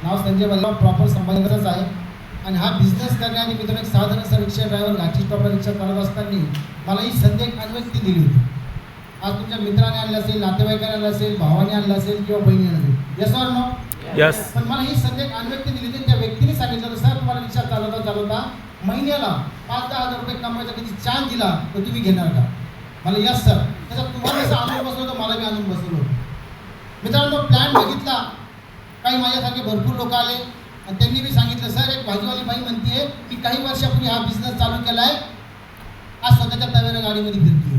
नाव Sanjay बल्लाव, proper संभाजीनगरच आहे आणि हा बिझनेस करण्याने मित्रांनो एक साधारण असा रिक्षा ड्रायव्हर घाटी स्टॉपला रिक्षा चालवत असताना मला ही संधी एक अनव्यक्ती दिली होती. आज तुमच्या मित्राने आणलं असेल, नातेवाईकाने आणलं असेल, भावाने आणलं असेल किंवा बहिणी आणलं असेल, यस ऑर नो? यस. पण मला ही संधी एक अनव्यक्ती दिली होती. त्या व्यक्तीने सांगितलं सर तुम्हाला रिक्षा चालवता महिन्याला 5-10 हजार रुपये कमवायचा कधी चान्स दिला तर तुम्ही घेणार का? मला यस सर. त्याचा तुम्हाला जसं आणून बसलो तर मला बी आणून बसलो. मित्रांनो प्लॅन बघितला, काही माझ्यासारखे भरपूर लोक आले आणि त्यांनी बी सांगितलं सर एक भाजीवाली बाई म्हणते मी काही वर्षापूर्वी हा बिझनेस चालू केला आहे, आज स्वतःच्या तवेरा गाडीमध्ये फिरते.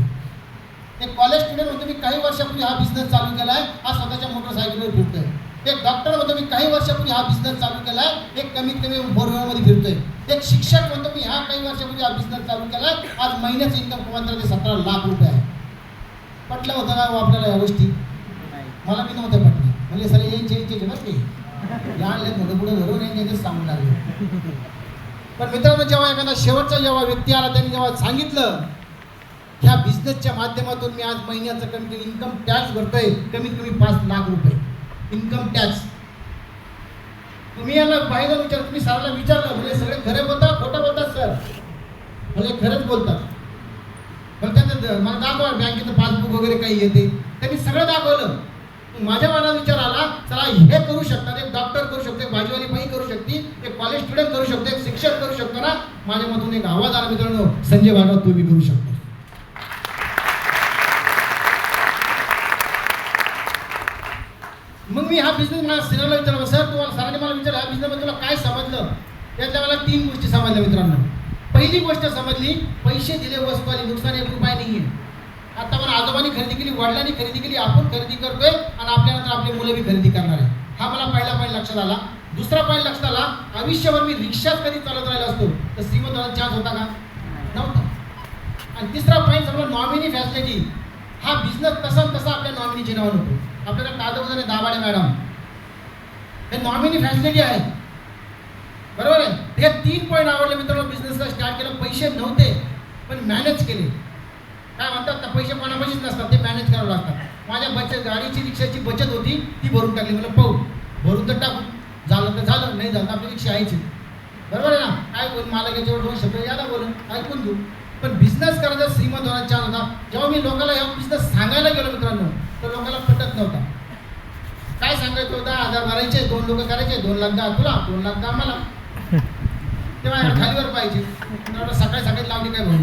एक कॉलेज स्टुडंट म्हणतो मी काही वर्षापूर्वी हा बिझनेस चालू केला आहे, आज स्वतःच्या मोटरसायकलवर फिरतोय. एक डॉक्टर म्हणतो मी काही वर्षापूर्वी हा बिझनेस चालू केला आहे, एक कमीत कमी बोरवेळमध्ये फिरतोय. एक शिक्षक म्हणतो मी हा काही वर्षापूर्वी हा बिझनेस चालू केला आहे, आज महिन्याचं इन्कम 15 ते 17 लाख रुपये आहे. पटलं होतं का आपल्याला या गोष्टी? मला बी नव्हतं पटलं. म्हणजे सर यांचे बस की लहान मोठं पुढे धरून यांचे सांगून लागले. पण मित्रांनो जेव्हा एखादा शेवटचा जेव्हा व्यक्ती आला त्यांनी जेव्हा सांगितलं ह्या बिझनेसच्या माध्यमातून मी आज महिन्याचं कमी इन्कम टॅक्स भरतोय कमीत कमी 5 लाख रुपये इन्कम टॅक्स. तुम्ही याला बाहेर विचार, तुम्ही सरांना विचारलं म्हणजे सगळे खरे बोलतात खोटं बोलतात सर? म्हणजे खरंच बोलतात. पण त्याचं मला दाखवा बँकेचं पासबुक वगैरे काही येते, त्यांनी सगळं दाखवलं. माझ्या मनात विचार आला चला हे करू शकतात, एक डॉक्टर करू शकतो, एक भाजीवाली बाई करू शकते, एक कॉलेज स्टुडंट करू शकतो, एक शिक्षक करू शकतो ना. माझ्या मधून एक आवाज आला मित्रांनो संजय भागवत तुम्ही करू शकतो. मग मी हा बिझनेस मला सरांना विचारला सर तुम्हाला सरांनी मला विचारलं हा बिझनेसमध्ये तुला काय समजलं? त्यातल्या मला 3 गोष्टी समजल्या मित्रांनो. पहिली गोष्ट समजली पैसे दिले वस्तू आली, नुकसान 1 रुपया नाही आहे. आता मला आजोबांनी खरेदी केली, वडिलांनी खरेदी केली, आपण खरेदी करतोय आणि आपल्यानंतर आपली मुलं बी खरेदी करणार आहे. हा मला पहिला पॉईंट लक्षात आला. दुसरा पॉईंट लक्षात आला आयुष्यभर मी रिक्षाच कधी चालत राहिला असतो तर श्रीमंत होण्याचा चान्स होता का? नव्हता. आणि तिसरा पॉईंट समजा नॉमिनी फॅसिलिटी. हा बिझनेस तसा आपल्या नॉमिनीचे नाव नको. आपल्याला कागदपत्र दाभाडे मॅडम हे नॉमिनी फॅसिलिटी आहे, बरोबर आहे. हे 3 पॉईंट आवडले मित्रांनो. बिझनेसला स्टार्ट केलं, पैसे नव्हते पण मॅनेज केले. काय म्हणतात ना पैसे कोणापाशीच नसतात, ते मॅनेज करावं लागतात. माझ्या बचत गाडीची रिक्षाची बचत होती ती भरून टाकली. मला पाहू भरून तर टाकू, झालं तर झालं, नाही झालं आपली रिक्षा यायची, बरोबर आहे ना. काय बोल मला याच्यावर 2 शब्द यादा बोलून ऐकून घेऊ. पण बिझनेस करायचा श्रीमंत होण्याचा चान्स होता. जेव्हा मी लोकांना हा बिझनेस सांगायला गेलो मित्रांनो तर लोकांना पटत नव्हता. काय सांगायचं होतं 1000 भरायचे, 2 लोक करायचे, 2 लाख द्या तुला, 2 लाख द्या मला. तेव्हा खालीवर पाहिजे सकाळी लावली काय भाऊ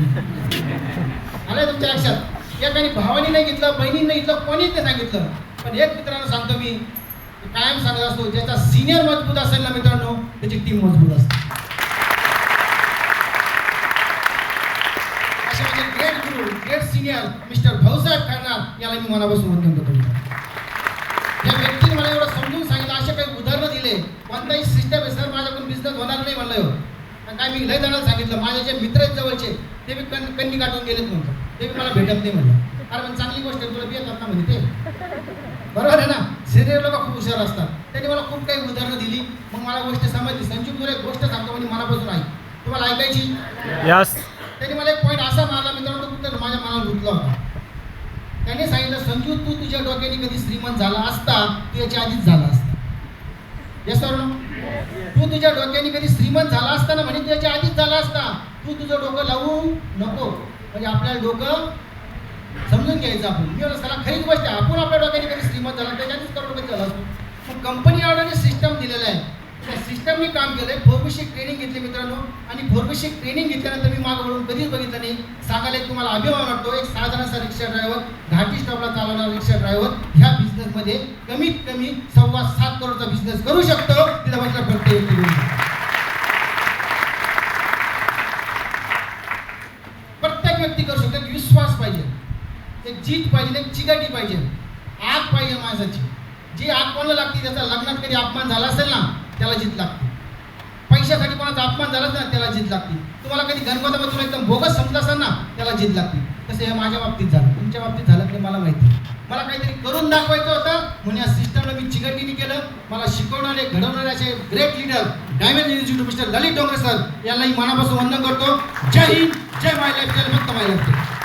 आलं तुमच्या लक्षात. एकाने भावानी नाही घेतलं, बहिणीने नाही घेतलं, कोणीच नाही सांगितलं. पण एक मित्रांनो सांगतो मी कायम सांगत असतो ज्याचा सिनियर मजबूत असेल ना मित्रांनो त्याची टीम मजबूत असते. अशा म्हणजे ग्रेट गुरु, great senior mister Bhausaheb Khairnar याला मी मनापासून वंदन करतो. या व्यक्तीने मला एवढं समजून सांगितलं, असे काही उदाहरणं दिले. कोणताही सिस्टम आहे सर माझ्याकडून बिझनेस होणार नाही म्हणलं. काय मी लय जणांना सांगितलं, माझे जे मित्र आहेत जवळचे ते बी कन्नी काढून गेलेत म्हणतो, ते बी मला भेटत नाही म्हणलं. अरे पण चांगली गोष्ट आहे, तुला बी येतात ना म्हणजे ते, बरोबर आहे ना. सिनियर लोक खूप हुशार असतात. त्यांनी मला खूप काही उदाहरणं दिली. मग मला गोष्ट समजली. संजू तुला एक गोष्ट सांगतो म्हणजे मनापासून ऐक, तुम्हाला ऐकायची? यस. त्यांनी मला एक पॉईंट असा मारला मित्रांनो तो कुठं माझ्या मनाला घुसला होता. त्यांनी सांगितलं संजू तू तुझ्या डोक्याने कधी श्रीमंत झाला असता तू याच्या आधीच झाला असता. Yes or no? तू तुझ्या डोक्याने कधी श्रीमंत झाला असता ना म्हणजे तू याच्या आधीच झाला असता. तू तुझं डोकं लावू नको. म्हणजे आपल्याला डोकं समजून घ्यायचं आपण. मी त्याला खरीच गोष्ट आहे, आपण आपल्या डोक्याने कधी श्रीमंत झाला त्याच्या आधीच करोडपती झाला असतो. मग कंपनी ऑर्डरने सिस्टम दिलेलं आहे, त्या सिस्टमने काम केलं आहे. 4 बेसिक ट्रेनिंग घेतली मित्रांनो आणि 4 बेसिक ट्रेनिंग घेतल्यानंतर मी मागं वळून कधीच बघितलं नाही. सांगायला तुम्हाला अभिमान वाटतो एक साधारण असा रिक्षा ड्रायव्हर, घाटी स्टॉपला चालवणारा रिक्षा ड्रायव्हर ह्या बिझनेसमध्ये कमीत कमी 7.25 करोडचा बिझनेस करू शकतो. तिला म्हटलं प्रत्येक व्यक्ती करू शकतो. एक विश्वास पाहिजे, एक जीत पाहिजे, एक चिकाटी पाहिजे, आग पाहिजे माणसाची. जी आग कोणाला लागते त्याचा लग्नात कधी अपमान झाला असेल ना त्याला जीत लागते. पैशासाठी कोणाचा अपमान झालाच ना त्याला जीत लागते. तुम्हाला कधी गणपतीमधून एकदम बोगस समजत असेल ना त्याला जीत लागते. तसं हे माझ्या बाबतीत झालं, तुमच्या बाबतीत झालं की मला माहिती. मला काहीतरी करून दाखवायचं होतं म्हणून या सिस्टमला मी चिकाटीने केलं. मला शिकवणारे घडवणारे असे great leader diamond institute mister Lalit Dongre sir यांनाही मनापासून वंदन करतो. जय हिंद, जय माय लाईफ, जय फक्त माय लाईफ.